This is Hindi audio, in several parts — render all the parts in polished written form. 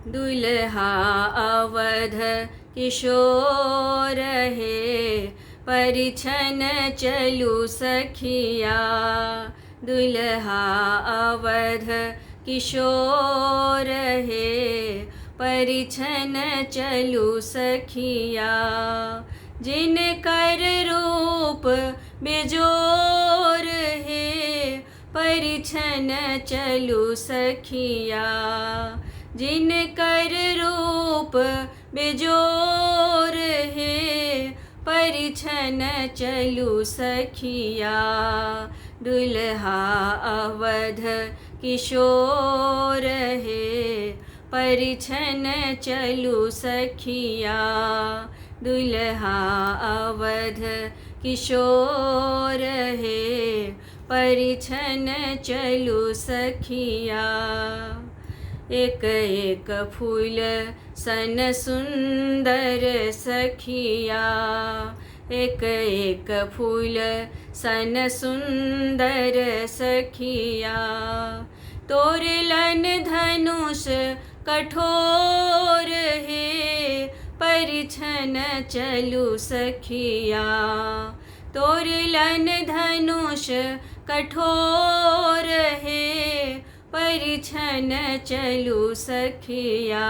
दुल्हा अवध किशोर है, परिछन चलू सखिया। दुल्हा अवध किशोर है, परिछन चलू सखिया। जिन कर रूप बेजोर है, परिछन चलू सखिया। जिन कर रूप बेजोर है, परिछन चलू सखिया। दुल्हा अवध किशोर है, परिछन चलू सखिया। दुल्हा अवध किशोर है, परिछन चलू सखिया। एक एक फूल सन सुंदर सखिया। एक एक फूल सन सुंदर सखिया। तोरलन धनुष कठोर है, परिछन चलू सखिया। तोरलन धनुष कठोर है, परिछन चलू सखिया।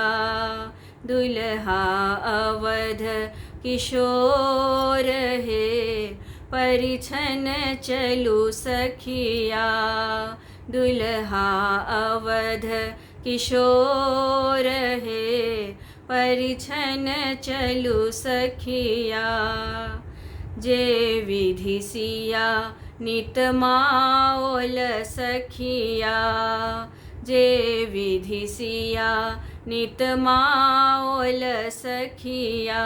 दुल्हा अवध किशोर है, परिछन चलू सखिया। दुल्हा अवध किशोर है, परिछन चलू सखिया। जे विधि सिया नित माओल सखिया। जे विधि सिया नित माओल सखिया।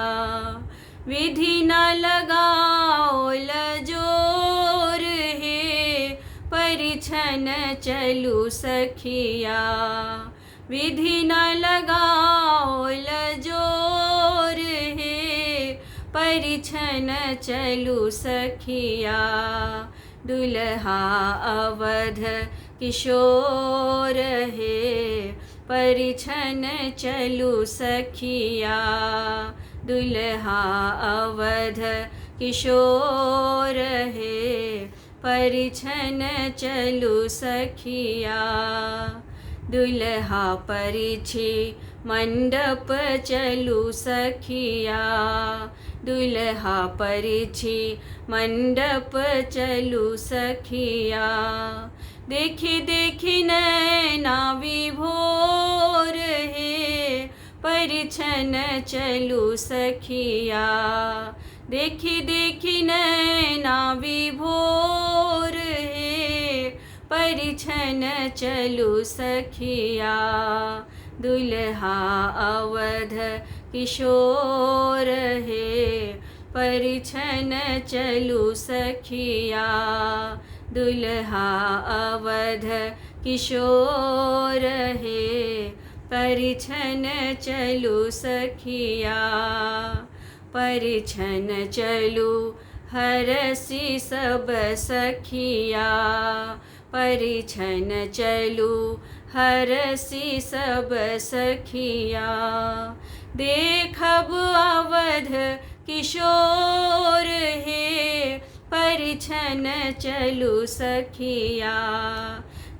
विधि न लगाओल जोर है, परिछन चलू सखिया। विधि न लगाओल जोर है, परिछन चलू सखिया। दुल्हा अवध किशोर है, परिछन चलू सखिया। दुल्हा अवध किशोर है, परिछन चलू सखिया। दुल्हा परिछी मंडप चलू सखिया। दुल्हा परिछी मंडप चलू सखिया। देखी देखी नैना विभोर है, परिछन चलू सखिया। देखी देखी नैना विभोर है, परिछन चलू सखिया। दुल्हा अवध किशोर है, परिछन चलू सखिया। दुल्हा अवध किशोर है, परिछन चलू सखिया। परिछन चलू हरसि सब सखिया। परिछन चलू हरसि सब सखिया। देखब अवध किशोर है, परिछन चलू सखिया।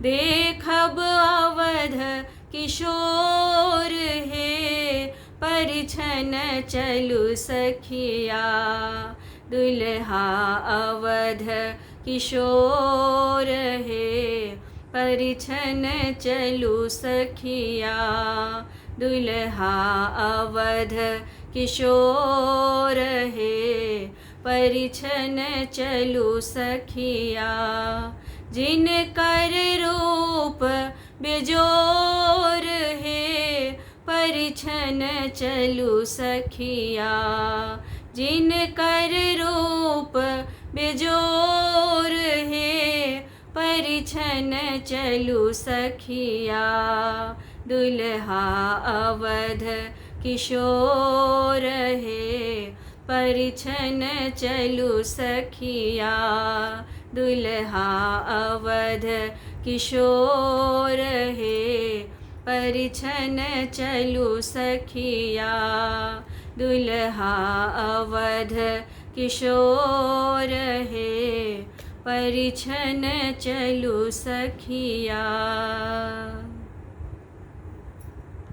देखब अवध किशोर है, परिछन चलू सखिया। दुल्हा अवध किशोर है, परिछन चलू सखिया। दुल्हा अवध किशोर है, परिछन चलू सखिया। जिन कर रूप बेजोर है, परिछन चलू सखिया। जिन कर रूप बेजोर है, परिछन चलू सखिया। दुल्हा अवध किशोर है, परिछन चलू सखिया। दुल्हा अवध किशोर है, परिछन चलू सखिया। दुल्हा अवध किशोर हे, परिछन चलू सखिया।